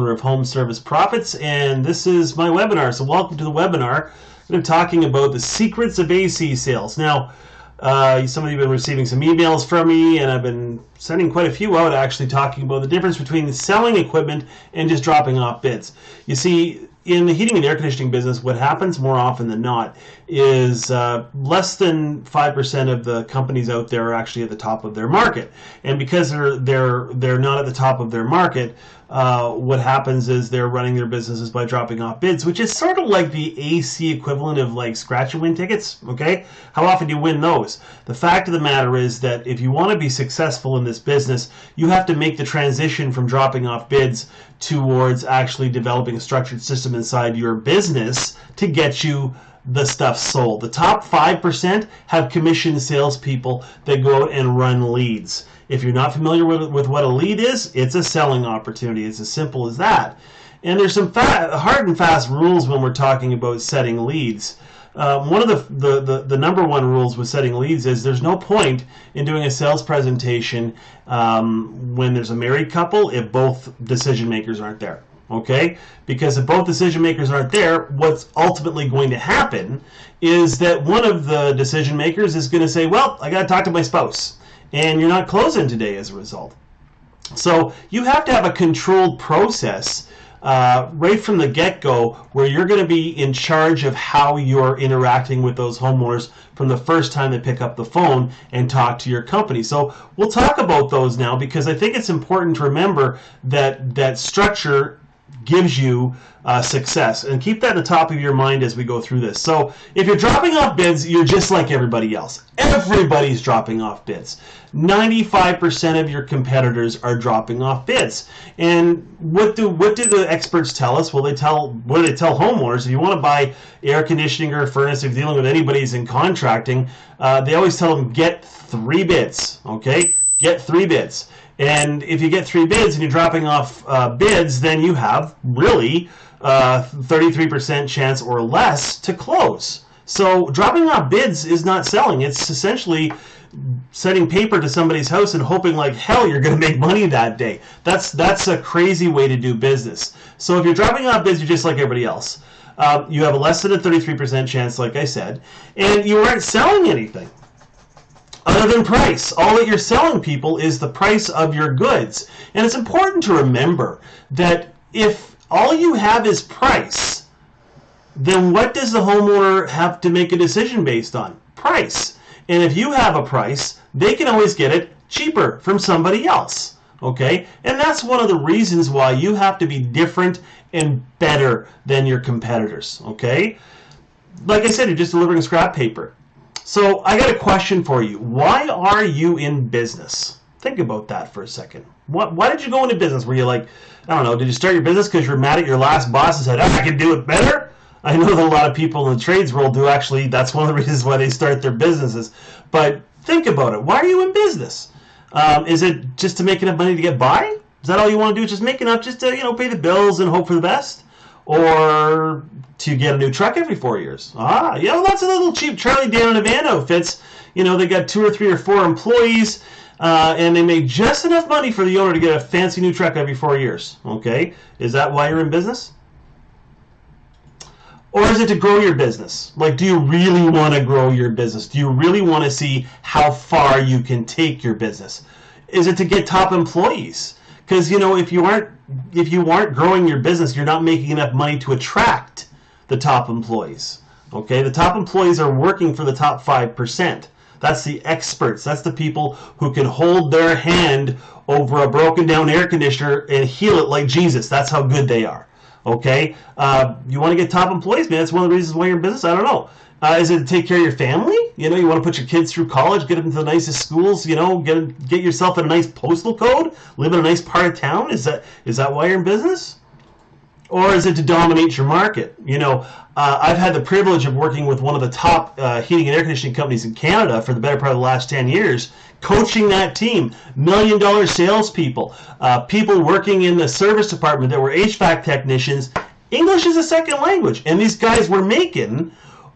owner of Home Service Profits, and this is my webinar. So welcome to the webinar. I'm talking about the secrets of AC sales. Now, some of you have been receiving some emails from me, and I've been sending quite a few out actually talking about the difference between selling equipment and just dropping off bids. You see, in the heating and air conditioning business, what happens more often than not is less than 5% of the companies out there are actually at the top of their market. And because they're not at the top of their market, what happens is they're running their businesses by dropping off bids, which is sort of like the AC equivalent of like scratch and win tickets. Okay, how often do you win those? The fact of the matter is that if you want to be successful in this business, you have to make the transition from dropping off bids towards actually developing a structured system inside your business to get you the stuff sold. The top 5% have commissioned salespeople that go out and run leads. If you're not familiar with what a lead is, it's a selling opportunity. It's as simple as that. And there's some hard and fast rules when we're talking about setting leads. One of the number one rules with setting leads is there's no point in doing a sales presentation when there's a married couple if both decision makers aren't there. Okay? Because if both decision makers aren't there, what's ultimately going to happen is that one of the decision makers is going to say, well, I got to talk to my spouse. And you're not closing today as a result. So you have to have a controlled process right from the get-go where you're going to be in charge of how you're interacting with those homeowners from the first time they pick up the phone and talk to your company. So we'll talk about those now because I think it's important to remember that structure gives you success, and keep that at the top of your mind as we go through this. So if you're dropping off bids, you're just like everybody else. Everybody's dropping off bids. 95% of your competitors are dropping off bids. And what do the experts tell us? Well, what do they tell homeowners? If you want to buy air conditioning or a furnace, if you're dealing with anybody who's in contracting, they always tell them get 3 bids. Okay, get 3 bids. And if you get 3 bids and you're dropping off bids, then you have really 33% chance or less to close. So dropping off bids is not selling. It's essentially sending paper to somebody's house and hoping like hell you're going to make money that day. That's a crazy way to do business. So if you're dropping off bids, you're just like everybody else. You have a less than a 33% chance, like I said, and you aren't selling anything other than price. All that you're selling people is the price of your goods. And it's important to remember that if all you have is price, then what does the homeowner have to make a decision based on? Price. And if you have a price, they can always get it cheaper from somebody else. Okay? And that's one of the reasons why you have to be different and better than your competitors. Okay? Like I said, you're just delivering scrap paper. So I got a question for you. Why are you in business? Think about that for a second. Why did you go into business? Were you like, I don't know, did you start your business because you're mad at your last boss and said, I can do it better? I know that a lot of people in the trades world do actually. That's one of the reasons why they start their businesses. But think about it. Why are you in business? Is it just to make enough money to get by? Is that all you want to do? Just make enough just to, pay the bills and hope for the best? Or to get a new truck every 4 years? Lots of little cheap Charlie Dan in a van outfits. They got 2 or 3 or 4 employees, and they make just enough money for the owner to get a fancy new truck every 4 years. Okay, is that why you're in business? Or is it to grow your business? Like, do you really want to grow your business? Do you really want to see how far you can take your business? Is it to get top employees? Because, if you aren't growing your business, you're not making enough money to attract the top employees. Okay, the top employees are working for the top 5%. That's the experts. That's the people who can hold their hand over a broken down air conditioner and heal it like Jesus. That's how good they are. Okay, you want to get top employees, man. That's one of the reasons why you're in business. I don't know. Is it to take care of your family? You want to put your kids through college, get them to the nicest schools, get yourself in a nice postal code, live in a nice part of town? Is that why you're in business? Or is it to dominate your market? I've had the privilege of working with one of the top heating and air conditioning companies in Canada for the better part of the last 10 years, coaching that team, $1 million salespeople, people working in the service department that were HVAC technicians. English is a second language, and these guys were making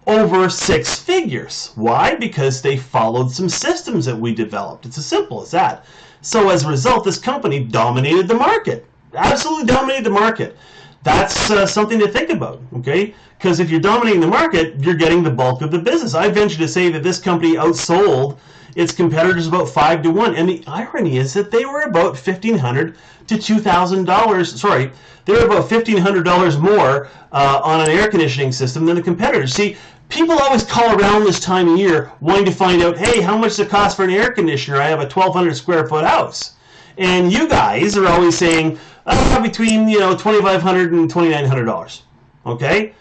over 6 figures. Why? Because they followed some systems that we developed. It's as simple as that. So as a result, this company dominated the market. absolutely dominated the market. That's something to think about, okay? Because if you're dominating the market, you're getting the bulk of the business. I venture to say that this company outsold its competitors about 5-1, and the irony is that they were about $1,500 to $2,000. Sorry, they were about $1,500 more on an air conditioning system than the competitors. See, people always call around this time of year wanting to find out, hey, how much does it cost for an air conditioner? I have a 1,200 square foot house. And you guys are always saying between $2,500 and $2,900. Okay?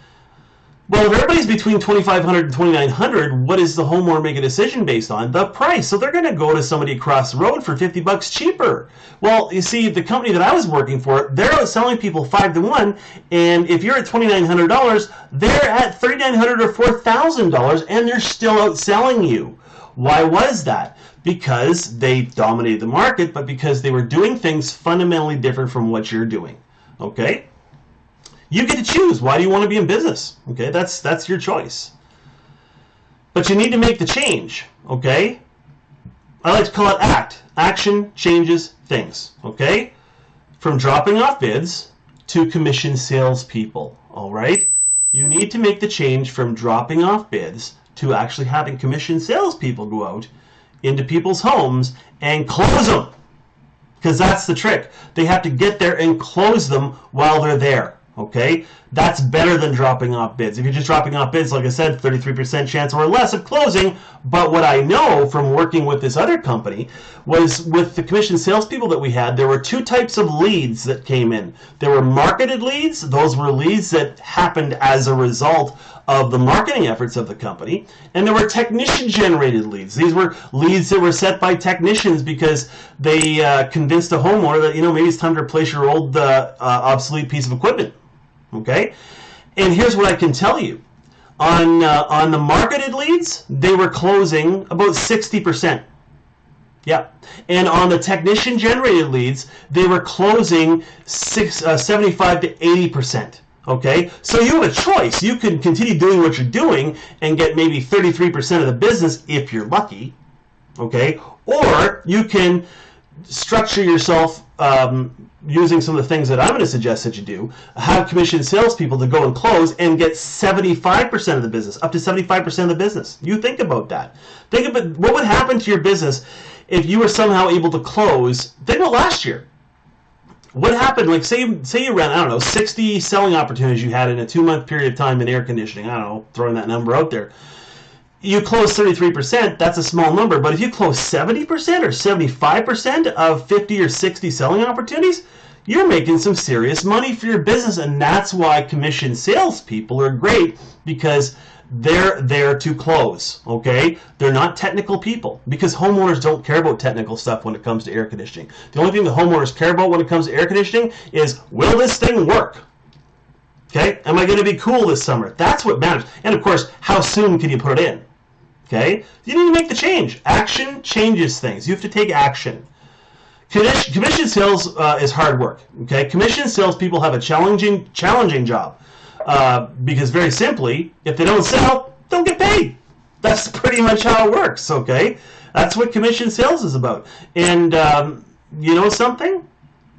Well, if everybody's between $2,500 and $2,900, what does the homeowner make a decision based on? The price. So they're going to go to somebody across the road for $50 cheaper. Well, you see, the company that I was working for, they're outselling people 5-1, and if you're at $2,900, they're at $3,900 or $4,000, and they're still outselling you. Why was that? Because they dominated the market, but because they were doing things fundamentally different from what you're doing. Okay? You get to choose. Why do you want to be in business? Okay, that's your choice. But you need to make the change. Okay? I like to call it ACT. Action changes things. Okay? From dropping off bids to commission salespeople. All right? You need to make the change from dropping off bids to actually having commission salespeople go out into people's homes and close them. Because that's the trick. They have to get there and close them while they're there. Okay? That's better than dropping off bids. If you're just dropping off bids, like I said, 33% chance or less of closing. But what I know from working with this other company was with the commission salespeople that we had, there were two types of leads that came in. There were marketed leads. Those were leads that happened as a result of the marketing efforts of the company. And there were technician-generated leads. These were leads that were set by technicians because they convinced a homeowner that, maybe it's time to replace your old obsolete piece of equipment. Okay? And here's what I can tell you. On the marketed leads, they were closing about 60%. Yeah. And on the technician-generated leads, they were closing 75 to 80%. Okay? So you have a choice. You can continue doing what you're doing and get maybe 33% of the business if you're lucky. Okay? Or you can structure yourself using some of the things that I'm going to suggest that you do, have commission salespeople to go and close and get 75% of the business, up to 75% of the business. You think about that. Think about what would happen to your business if you were somehow able to close. Think about last year. What happened, like say you ran, 60 selling opportunities you had in a 2-month period of time in air conditioning. Throwing that number out there. You close 33%, that's a small number, but if you close 70% or 75% of 50 or 60 selling opportunities, you're making some serious money for your business, and that's why commission salespeople are great, because they're there to close, okay? They're not technical people, because homeowners don't care about technical stuff when it comes to air conditioning. The only thing the homeowners care about when it comes to air conditioning is, will this thing work? Okay? Am I going to be cool this summer? That's what matters. And of course, how soon can you put it in? Okay? You need to make the change. Action changes things. You have to take action. Commission sales is hard work. Okay? Commission salespeople have a challenging job because very simply, if they don't sell, don't get paid. That's pretty much how it works. Okay? That's what commission sales is about. And you know something?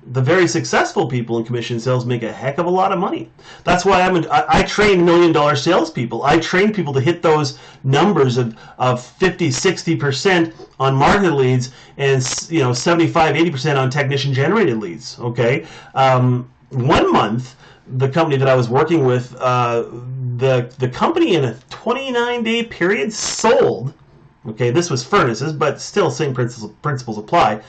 The very successful people in commission sales make a heck of a lot of money. That's why I train $1 million salespeople. I train people to hit those numbers of 50, 60% on marketed leads and 75, 80% on technician generated leads. Okay, 1 month the company that I was working with, the company in a 29-day period sold. Okay, this was furnaces, but still same principles apply.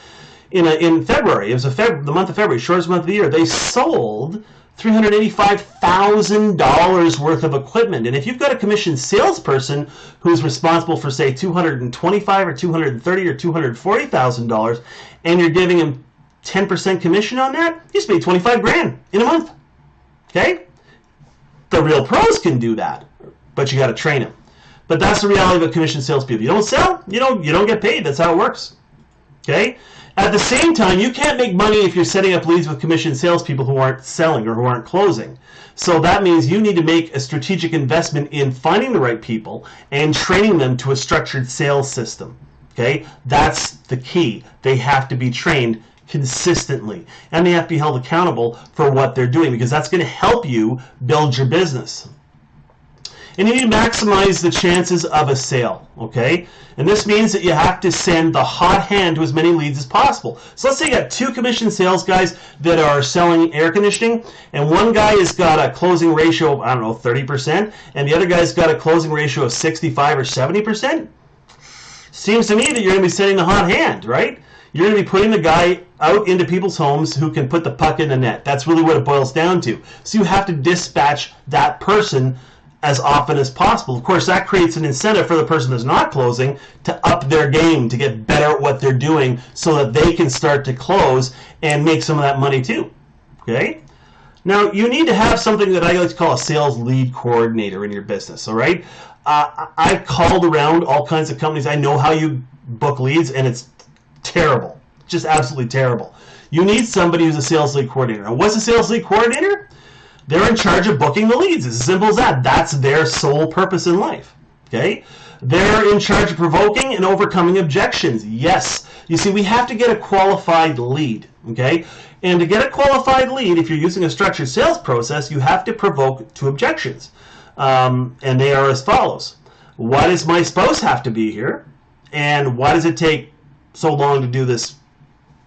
In February, it was the month of February, shortest month of the year, they sold $385,000 worth of equipment. And if you've got a commission salesperson who's responsible for, say, $225,000 or $230,000 or $240,000, and you're giving him 10% commission on that, you just made $25,000 in a month. Okay? The real pros can do that, but you got to train them. But that's the reality of commission salespeople. You don't sell, you don't get paid. That's how it works. Okay? At the same time, you can't make money if you're setting up leads with commission salespeople who aren't selling or who aren't closing. So that means you need to make a strategic investment in finding the right people and training them to a structured sales system. Okay? That's the key. They have to be trained consistently, and they have to be held accountable for what they're doing, because that's going to help you build your business. And you need to maximize the chances of a sale, okay? And this means that you have to send the hot hand to as many leads as possible. So let's say you got 2 commission sales guys that are selling air conditioning, and one guy has got a closing ratio of, I don't know, 30%, and the other guy's got a closing ratio of 65 or 70%. Seems to me that you're going to be sending the hot hand, right? You're going to be putting the guy out into people's homes who can put the puck in the net. That's really what it boils down to. So you have to dispatch that person as often as possible. Of course, that creates an incentive for the person that's not closing to up their game, to get better at what they're doing, so that they can start to close and make some of that money too. Okay? Now, you need to have something that I like to call a sales lead coordinator in your business, all right? I've called around all kinds of companies. I know how you book leads, and it's terrible. Just absolutely terrible. You need somebody who's a sales lead coordinator. Now, what's a sales lead coordinator? They're in charge of booking the leads. It's as simple as that. That's their sole purpose in life. Okay? They're in charge of provoking and overcoming objections. Yes. You see, we have to get a qualified lead. Okay? And to get a qualified lead, if you're using a structured sales process, you have to provoke 2 objections. And they are as follows. Why does my spouse have to be here? And why does it take so long to do this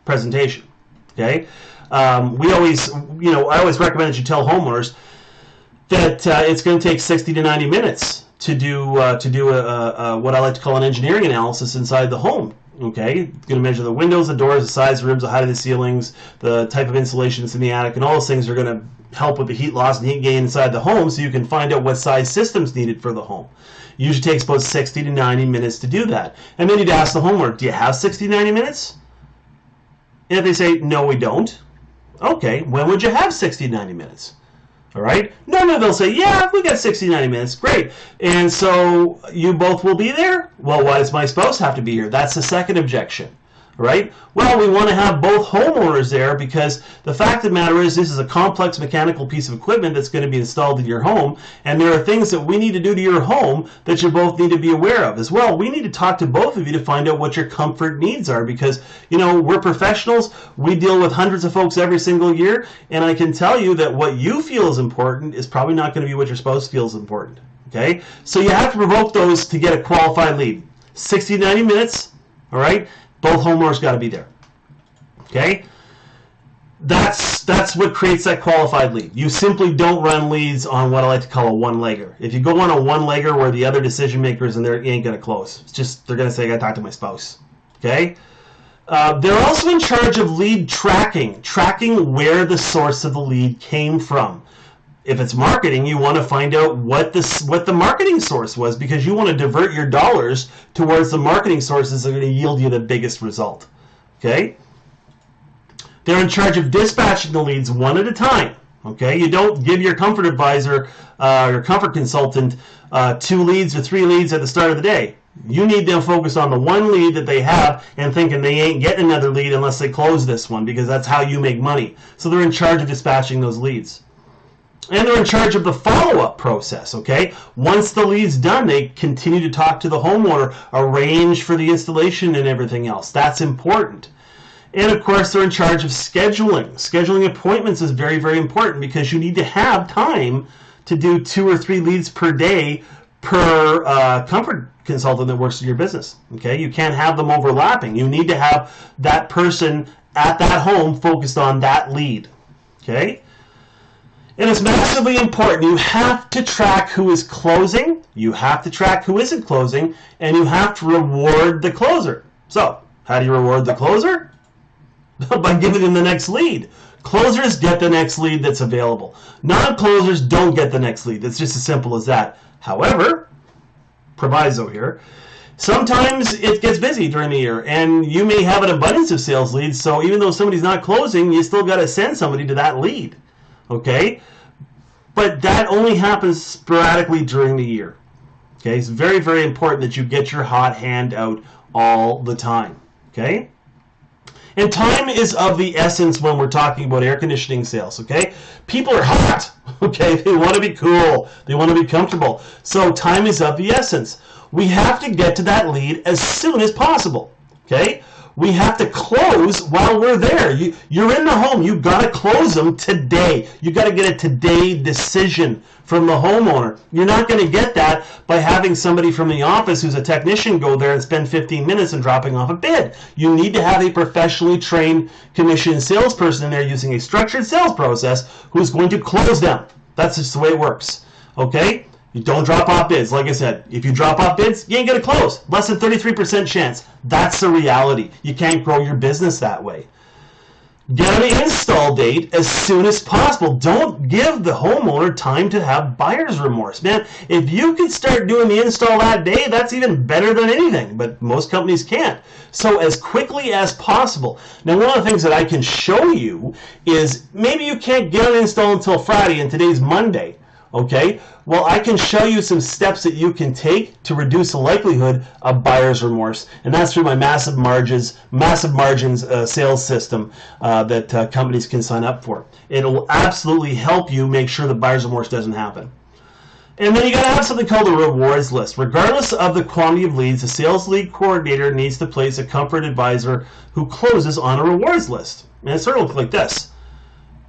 presentation? Okay? We always, I always recommend that you tell homeowners that it's going to take 60 to 90 minutes to do what I like to call an engineering analysis inside the home. Okay, it's going to measure the windows, the doors, the size of the rooms, the height of the ceilings, the type of insulation that's in the attic, and all those things are going to help with the heat loss and heat gain inside the home, so you can find out what size system's needed for the home. It usually takes about 60 to 90 minutes to do that. And then you'd ask the homeowner, do you have 60 to 90 minutes? And if they say, no, we don't. Okay, when would you have 60 to 90 minutes? All right? No, they'll say, yeah, we got 60 to 90 minutes. Great. And so you both will be there? Well, why does my spouse have to be here? That's the second objection. Right? Well, we want to have both homeowners there because the fact of the matter is this is a complex mechanical piece of equipment that's going to be installed in your home, and there are things that we need to do to your home that you both need to be aware of as well. We need to talk to both of you to find out what your comfort needs are because, we're professionals. We deal with hundreds of folks every single year, and I can tell you that what you feel is important is probably not going to be what your spouse feels important. Okay? So you have to provoke those to get a qualified lead. 60 to 90 minutes, all right? Both homeowners got to be there. Okay? That's what creates that qualified lead. You simply don't run leads on what I like to call a one-legger. If you go on a one-legger where the other decision makers in there, you ain't going to close. It's just, they're going to say, I got to talk to my spouse. Okay? They're also in charge of lead tracking where the source of the lead came from. If it's marketing, you want to find out what the marketing source was because you want to divert your dollars towards the marketing sources that are going to yield you the biggest result. Okay? They're in charge of dispatching the leads one at a time. Okay? You don't give your comfort advisor, your comfort consultant, 2 leads or 3 leads at the start of the day. You need them focused on the one lead that they have and thinking they ain't getting another lead unless they close this one because that's how you make money. So they're in charge of dispatching those leads. And they're in charge of the follow-up process, okay? Once the lead's done, they continue to talk to the homeowner, arrange for the installation and everything else. That's important. And, of course, they're in charge of scheduling. Scheduling appointments is very, very important because you need to have time to do 2 or 3 leads per day per comfort consultant that works in your business, okay? You can't have them overlapping. You need to have that person at that home focused on that lead, okay? And it's massively important. You have to track who is closing, you have to track who isn't closing, and you have to reward the closer. So, how do you reward the closer? By giving them the next lead. Closers get the next lead that's available. Non-closers don't get the next lead. It's just as simple as that. However, proviso here, sometimes it gets busy during the year, and you may have an abundance of sales leads, so even though somebody's not closing, you still got to send somebody to that lead. Okay? But that only happens sporadically during the year. Okay? It's very, very important that you get your hot hand out all the time. Okay? And time is of the essence when we're talking about air conditioning sales. Okay? People are hot. Okay? They want to be cool. They want to be comfortable. So time is of the essence. We have to get to that lead as soon as possible. Okay? We have to close while we're there. You're in the home. You've got to close them today. You've got to get a today decision from the homeowner. You're not going to get that by having somebody from the office who's a technician go there and spend 15 minutes and dropping off a bid. You need to have a professionally trained commissioned salesperson in there using a structured sales process who's going to close them. That's just the way it works. Okay? You don't drop off bids. Like I said, if you drop off bids, you ain't going to close. Less than 33% chance. That's the reality. You can't grow your business that way. Get an install date as soon as possible. Don't give the homeowner time to have buyer's remorse. Man, if you could start doing the install that day, that's even better than anything, but most companies can't. So as quickly as possible. Now, one of the things that I can show you is maybe you can't get an install until Friday and today's Monday. Okay, well, I can show you some steps that you can take to reduce the likelihood of buyer's remorse, and that's through my massive margins sales system that companies can sign up for. It'll absolutely help you make sure that buyer's remorse doesn't happen. And then you got to have something called a rewards list. Regardless of the quantity of leads, the sales lead coordinator needs to place a comfort advisor who closes on a rewards list. And it sort of looks like this.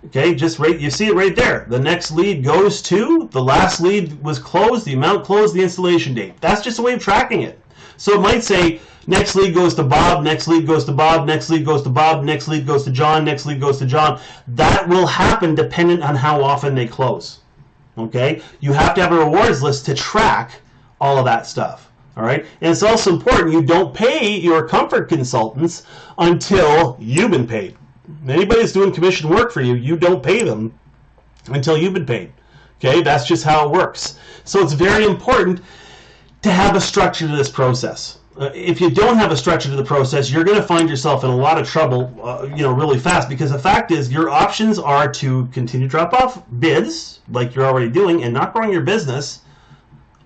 Okay, just right, you see it right there. The next lead goes to, the last lead was closed, the amount closed, the installation date. That's just a way of tracking it. So it might say, next lead goes to Bob, next lead goes to Bob, next lead goes to Bob, next lead goes to John, next lead goes to John. That will happen dependent on how often they close. Okay, you have to have a rewards list to track all of that stuff. All right, and it's also important you don't pay your comfort consultants until you've been paid. Anybody that's doing commission work for you, you don't pay them until you've been paid. Okay, that's just how it works. So it's very important to have a structure to this process. If you don't have a structure to the process, you're going to find yourself in a lot of trouble, really fast, because the fact is your options are to continue to drop off bids like you're already doing and not growing your business,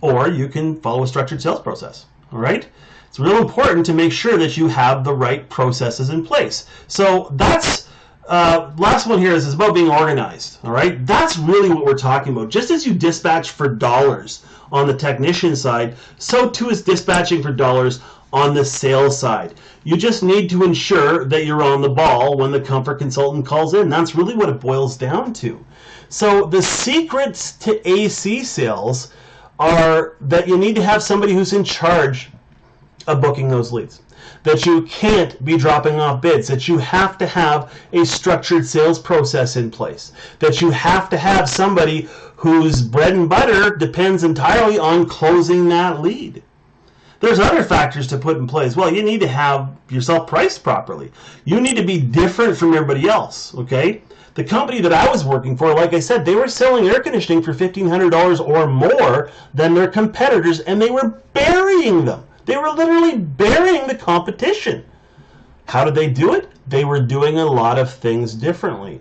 or you can follow a structured sales process. All right? It's real important to make sure that you have the right processes in place. So that's last one here is about being organized. All right, that's really what we're talking about. Just as you dispatch for dollars on the technician side, so too is dispatching for dollars on the sales side. You just need to ensure that you're on the ball when the comfort consultant calls in. That's really what it boils down to. So the secrets to AC sales are that you need to have somebody who's in charge of booking those leads, that you can't be dropping off bids, that you have to have a structured sales process in place, that you have to have somebody whose bread and butter depends entirely on closing that lead. There's other factors to put in place. Well, you need to have yourself priced properly. You need to be different from everybody else, okay? The company that I was working for, like I said, they were selling air conditioning for $1,500 or more than their competitors, and they were burying them. They were literally burying the competition. How did they do it? They were doing a lot of things differently.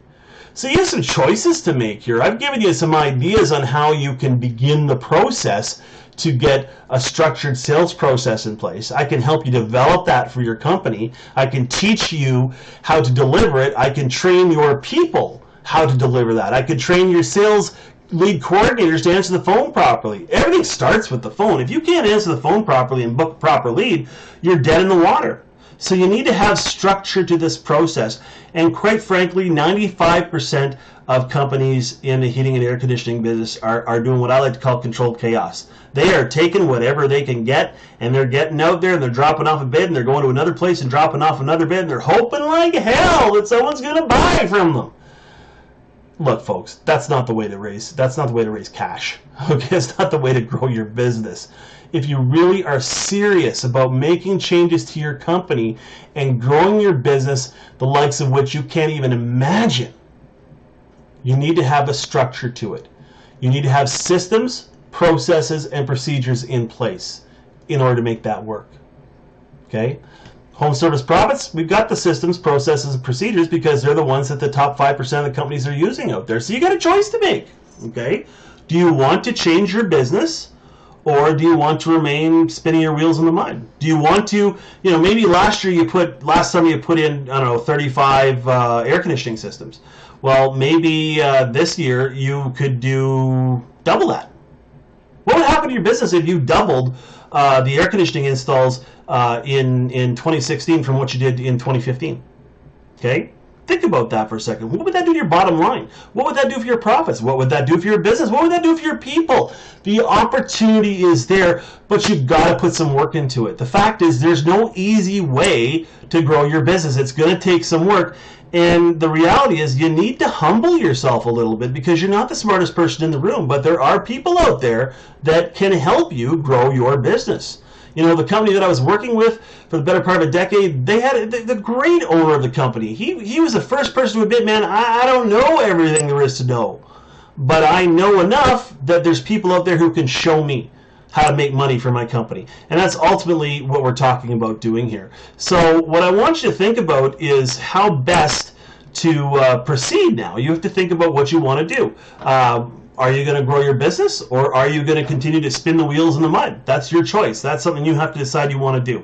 So you have some choices to make here. I've given you some ideas on how you can begin the process to get a structured sales process in place. I can help you develop that for your company. I can teach you how to deliver it. I can train your people how to deliver that. I could train your sales lead coordinators to answer the phone properly. Everything starts with the phone. If you can't answer the phone properly and book a proper lead, you're dead in the water. So you need to have structure to this process. And quite frankly, 95% of companies in the heating and air conditioning business are doing what I like to call controlled chaos. They are taking whatever they can get, and they're getting out there and they're dropping off a bid, and they're going to another place and dropping off another bid, and they're hoping like hell that someone's going to buy from them. Look, folks, that's not the way to raise cash. Okay, it's not the way to grow your business. If you really are serious about making changes to your company and growing your business, the likes of which you can't even imagine, you need to have a structure to it. You need to have systems, processes, and procedures in place in order to make that work. Okay? Home service profits, we've got the systems, processes, and procedures because they're the ones that the top 5% of the companies are using out there. So you got a choice to make. Okay? Do you want to change your business, or do you want to remain spinning your wheels in the mud? Do you want to, maybe last summer you put in, 35 air conditioning systems. Well, maybe this year you could do double that. What would happen to your business if you doubled the air conditioning installs in 2016 from what you did in 2015. Okay? Think about that for a second. What would that do to your bottom line? What would that do for your profits? What would that do for your business? What would that do for your people? The opportunity is there, but you've got to put some work into it. The fact is, there's no easy way to grow your business. It's going to take some work. And the reality is you need to humble yourself a little bit because you're not the smartest person in the room, but there are people out there that can help you grow your business. You know, the company that I was working with for the better part of a decade, they had the great owner of the company. He was the first person to admit, man, I don't know everything there is to know, but I know enough that there's people out there who can show me how to make money for my company. And that's ultimately what we're talking about doing here. So what I want you to think about is how best to proceed now. You have to think about what you want to do. Are you going to grow your business, or are you going to continue to spin the wheels in the mud? That's your choice. That's something you have to decide you want to do.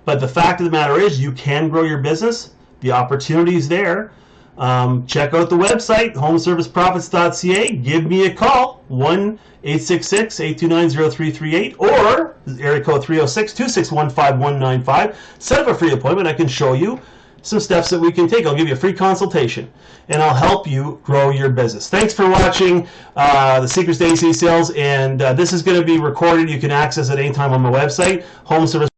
But the fact of the matter is you can grow your business. The opportunity is there. Check out the website, homeserviceprofits.ca. Give me a call, 1-866-829-0338, or area code 306-261-5195. Set up a free appointment. I can show you some steps that we can take. I'll give you a free consultation, and I'll help you grow your business. Thanks for watching The Secrets to AC Sales, and this is going to be recorded. You can access it anytime on my website, Home Service